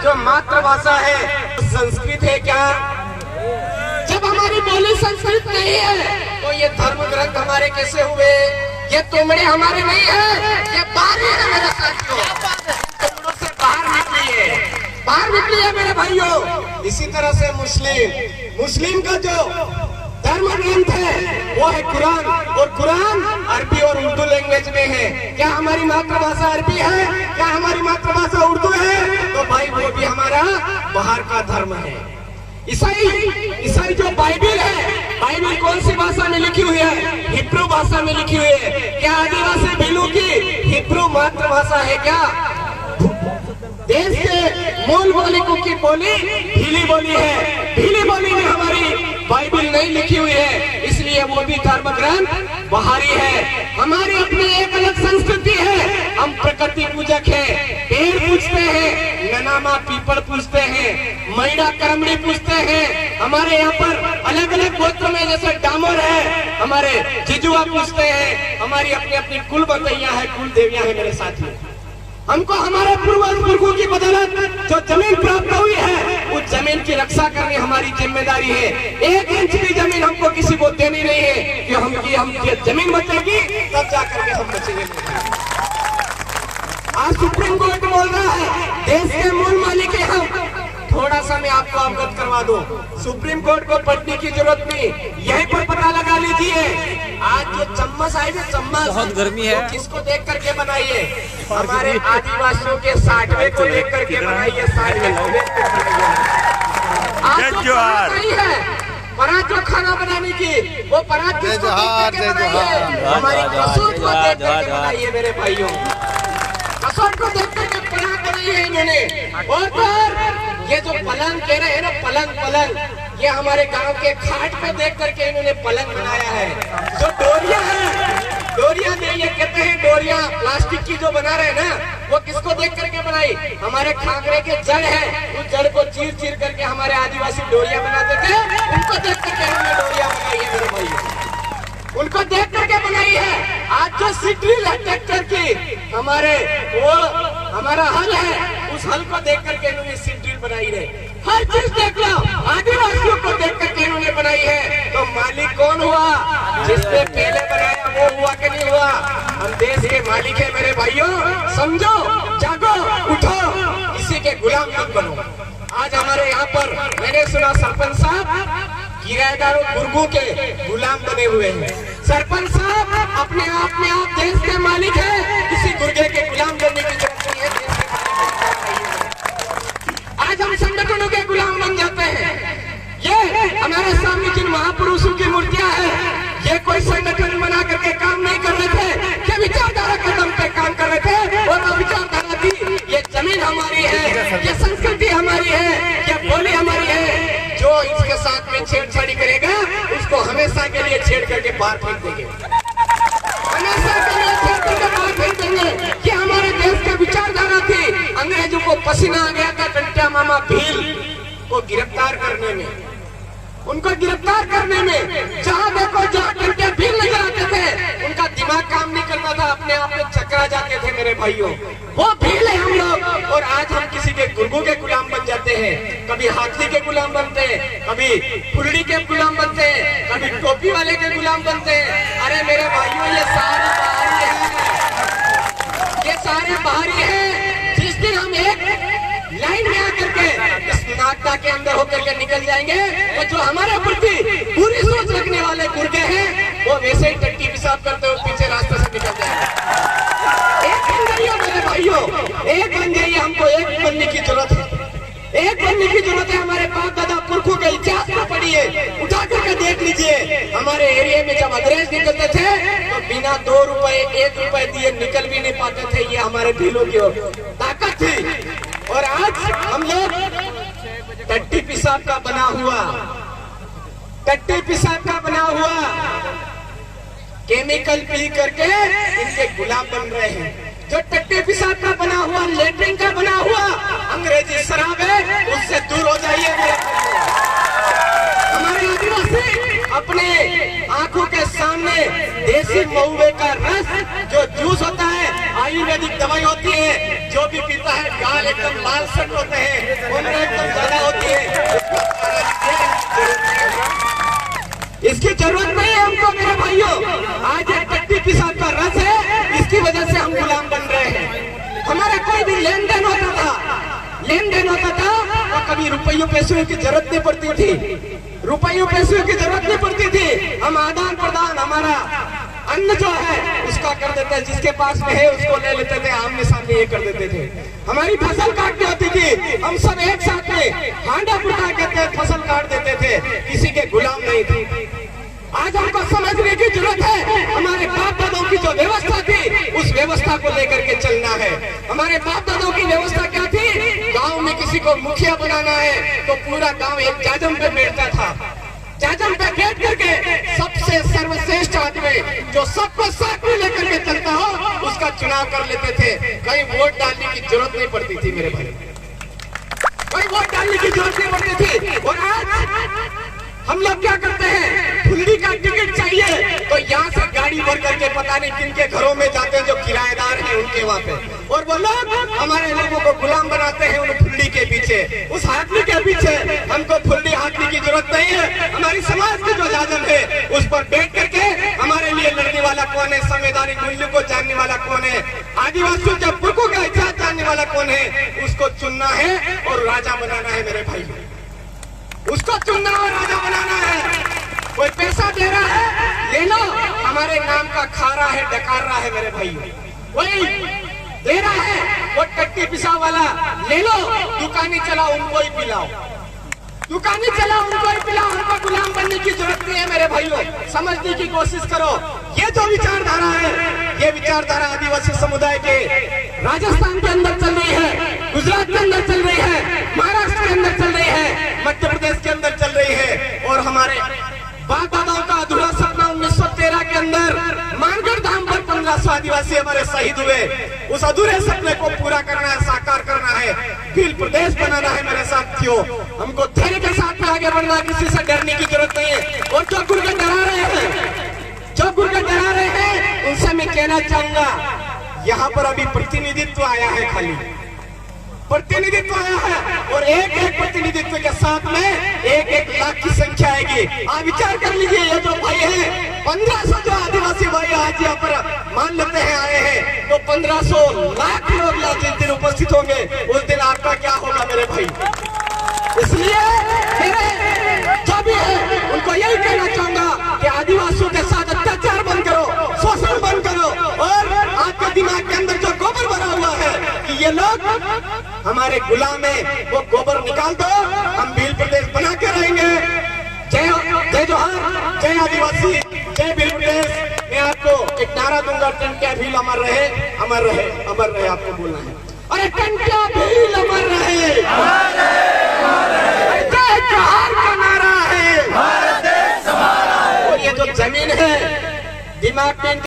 जो मातृभाषा है संस्कृत है क्या? जब हमारी बोली संस्कृत नहीं है तो ये धर्म ग्रंथ हमारे कैसे हुए? ये तुमड़े हमारे नहीं है, ये बाहरी है मेरे साथियों, तुमड़ों से बाहर निकलिए, बाहर निकलिए मेरे भाइयों। इसी तरह से मुस्लिम का जो धर्म ग्रंथ है वो है कुरान, और कुरान अरबी और उर्दू लैंग्वेज में है। क्या हमारी मातृभाषा अरबी है? क्या हमारी मातृभाषा उर्दू है? तो भाई वो भी हमारा बाहर का धर्म है। ईसाई जो बाइबिल है, बाइबिल कौन सी भाषा में लिखी हुई है? हिब्रू भाषा में लिखी हुई है। क्या आदिवासी भीलू की हिब्रू मातृभाषा है क्या? देश के मूल बोलियों की बोली भीली बोली है, भीली बोली में हमारी बाइबिल नहीं लिखी हुई है, इसलिए वो भी धर्म ग्रंथ बाहरी है। हमारी अपनी एक अलग संस्कृति है, हम प्रकृति पूजक है, पेड़ पूजते हैं, ननामा पीपल पूजते हैं, मैड़ा करमड़ी पूजते हैं। हमारे यहाँ पर अलग अलग गोत्र में जैसे डामोर है, हमारे जिजुआ पूजते हैं, हमारी अपनी अपनी कुल बतैया है, कुल देवियां है मेरे साथी। हमको हमारे पूर्वजों की बदौलत जो जमीन प्राप्त हुई है उस जमीन की रक्षा करनी हमारी जिम्मेदारी है। 1 इंच की जमीन हमको किसी को देनी नहीं है कि हम जमीन बचेगी तब जाकर के हम बचेंगे। आज सुप्रीम कोर्ट बोल रहा है देश के मूल मालिक है हम। थोड़ा सा मैं आपको अवगत करवा दूं, सुप्रीम कोर्ट को पढ़ने की जरूरत नहीं, यहीं पर पता लगा लीजिए। आज जो चम्मच आई है, चम्मच बहुत गर्मी है, किसको देख करके बनाई है? हमारे आदिवासियों के 60वें को देख करके बनाई है, 60वें को देख करके बनाई है। परात जो खाना बनाने की, वो परात किसको देख करके बनाई है? हमारी कसौट को देख करके बनाई है मेरे भाइयों, कसौट को देख करके परात बनाई है इन्होंने। और ये जो पलंग कह रहे हैं ना, पलंग, ये हमारे गांव के खाट को देख करके इन्होंने पलंग बनाया है। जो डोरिया है, डोरिया में ये कहते हैं डोरिया प्लास्टिक की जो बना रहे हैं ना, वो किसको देख करके बनाई? हमारे खांगरे के जड़ है, उस जड़ को चीर करके हमारे आदिवासी डोरिया बनाते थे, उनको देख करके इन्होंने डोरिया बनाई है मेरे भाई, उनको देख करके बनाई है। आज जो सिड्रिल है ट्रैक्टर की, हमारा हल है, उस हल को देख करके इन्होंने सिड्रिल बनाई है। हर चीज देख लो, आदिवासियों को देख करके इन्होंने बनाई है। तो मालिक कौन हुआ? जिसने पहले बनाया वो हुआ कि नहीं हुआ? हम देश के मालिक है मेरे भाइयों, समझो, जागो, उठो, किसी के गुलाम मत बनो। आज हमारे यहाँ पर मैंने सुना सरपंच साहब किराएदारों गुर्गों के गुलाम बने हुए हैं। सरपंच साहब अपने आप में आप देश के मालिक है, किसी गुर्गे के गुलाम बनने की जरूरत नहीं है। आज हम संगठनों के गुलाम बन जाते हैं। ये हमारे सामने जिन महापुरुषों की मूर्तियां हैं, ये कोई संगठन बना करके काम नहीं कर रहे थे, ये विचारधारा के दम पे काम कर रहे थे। और वो विचारधारा की ये जमीन हमारी है, ये संस्कृति हमारी है, ये बोली हमारी है। जो इसके साथ में छेड़छाड़ी करेगा उसको हमेशा के लिए छेड़ करके बाहर फेंक देंगे, हमेशा के लिए छेड़ करके बाहर फेंक देंगे। ये हमारे देश की विचारधारा थी। अंग्रेजों को पसीना आ गया था टंट्या मामा भील को गिरफ्तार करने में, उनको गिरफ्तार करने में। जहाँ देखो जहाँ टंट्या भील नजर आते थे, उनका दिमाग काम नहीं करता था, अपने आप में चकरा जाते थे मेरे भाइयों। वो भील है हम लोग। और आज हम किसी के गुर्गों के गुलाम बन जाते हैं, कभी हाथी के गुलाम बनते हैं, कभी फुलड़ी के गुलाम बनते हैं, कभी टोपी वाले के गुलाम बनते हैं। अरे मेरे भाइयों, ये सारे बाहरी है, ये सारे बाहरी है। जिस दिन हम एक लाइन में आकर के इस नाटक के अंदर होकर के निकल जाएंगे, तो जो हमारे प्रति पूरी सोच रखने वाले गुर्गे हैं, वो वैसे ही टट्टी पेशाब करते हुए पीछे रास्ते से निकल जाएंगे। एक बन जाइए मेरे भाइयों, एक बन जाइए। हमको एक बनने की जरूरत है, एक बनने की जरूरत है। हमारे बाप दादा पुरखों के इतिहास में पढ़िए, उठा करके देख लीजिए। हमारे एरिया में जब अंग्रेज निकलते थे तो बिना 2 रुपए 1 रुपए दिए निकल भी नहीं पाते थे। ये हमारे भीलों की ताकत थी। और आज हम लोग टट्टी पेशाब का बना हुआ, टट्टी पेशाब का बना हुआ केमिकल पी करके इनके गुलाम बन रहे हैं। जो टट्टी पेशाब का बना हुआ, लेटरिन का बना हुआ अंग्रेजी शराब है, उससे दूर हो जाइए। हमारे आदिवासी अपने आंखों के सामने देसी महुए का रस, जो जूस होता है, आयुर्वेदिक दवाई होती है, जो भी पीता है गाल एकदम लाल सट होते हैं। उम्र एकदम ज्यादा होती है, इसकी जरूरत नहीं है हमको मेरे भाइयों। आज एक कट्टी पिसाब का रस है, इसकी वजह से हम गुलाम बन रहे हैं। हमारा कोई भी लेन देन होता था तो कभी रुपयों पैसों की जरूरत नहीं पड़ती थी, रुपयों पैसों की जरूरत नहीं पड़ती थी। हम आदान प्रदान हमारा अन्न जो है उसका कर देते, जिसके पास में है उसको ले लेते थे, आमने सामने ये कर देते थे। हमारी फसल काटनी होती थी, हम सब एक साथ में हांडा फुटा करके फसल काट देते थे, किसी के गुलाम नहीं थे। आज हमको समझने की जरूरत है, हमारे बाप दादों की जो व्यवस्था थी उस व्यवस्था को लेकर के चलना है। हमारे बाप दादों की व्यवस्था क्या थी? गांव में किसी को मुखिया बनाना है तो पूरा गांव एक जाजम पे बैठता था, जाजम पे बैठ करके सबसे सर्वश्रेष्ठ आदमी जो सबको साथ में लेकर के चलता हो उसका चुनाव कर लेते थे। कहीं वोट डालने की जरूरत नहीं पड़ती थी मेरे भाई, कोई वोट डालने की जरूरत नहीं पड़ती थी। और आज हम लोग क्या करते हैं, फुल्ली का टिकट चाहिए तो यहाँ से गाड़ी भर करके पता नहीं किन के घरों में जाते हैं जो किराएदार हैं उनके वहाँ पे, और वो लोग हमारे लोगों को गुलाम बनाते हैं उन फुल्ली के पीछे, उस हाथनी के पीछे। हमको फुल्ली हाथनी की जरूरत नहीं है, हमारी समाज की जो जाजम है उस पर बैठ करके हमारे लिए लड़ने वाला कौन है, संवैधानिक मूल्यों को जानने वाला कौन है, आदिवासियों के हकों का इतिहास जानने वाला कौन है, उसको चुनना है और राजा बनाना है मेरे भाई, उसको चुनना और राजा बनाना है। कोई पैसा दे रहा है ले लो, हमारे नाम का खा रहा है डकार रहा है मेरे भाई, वही दे रहा है वो टट्टी पिसाव वाला ले लो, दुकानी चलाओ उनको ही पिलाओ, दुकानी चलाओ उनको ही पिलाओ। हमको गुलाम बनने की जरूरत नहीं है मेरे भाइयों, समझने की कोशिश करो। ये जो विचारधारा है ये विचारधारा आदिवासी समुदाय के राजस्थान के अंदर चल रही है, गुजरात के अंदर चल रही है, महाराष्ट्र के अंदर चल रही है, मध्य प्रदेश के अंदर चल रही है। और हमारे बाप दादाओं का अधूरा सपना 1913 के अंदर मानगढ़ धाम पर 1500 आदिवासी हमारे शहीद हुए, उस अधूरे सपने को पूरा करना है, साकार करना है, भील प्रदेश बनाना है मेरे साथियों। हमको धैर्य के साथ में आगे बढ़ना, किसी से डरने की जरूरत नहीं है। और जो गुर्गे डरा रहे हैं उनसे मैं कहना चाहूंगा, यहाँ पर अभी प्रतिनिधित्व आया है, खाली प्रतिनिधित्व आया है, और एक एक प्रतिनिधित्व के साथ में एक एक लाख की संख्या आएगी। आप विचार कर लीजिए, ये जो भाई है 1500 जो आदिवासी भाई आज यहाँ पर मान लेते हैं आए हैं, तो 1500 लाख लोग जिस दिन उपस्थित होंगे उस दिन आपका क्या होगा मेरे भाई। इसलिए जो भी है उनको यही कहना चाहूंगा कि आदिवासियों के साथ अत्याचार बंद करो, शोषण बंद करो, और आपके दिमाग के अंदर जो गोबर भरा हुआ है कि ये लोग हमारे गुलाम है, वो गोबर निकाल दो, हम भील प्रदेश बना के रहेंगे। जय जोहार, जय आदिवासी, जय भील प्रदेश। मैं आपको एक नारा दूंगा, टंट्या भील अमर रहे, अमर रहे, अमर रहे, आपको बोलना है। अरे टंट्या भील अमर रहे, जय जोहार का नारा है। और ये जो जमीन है दिमाग में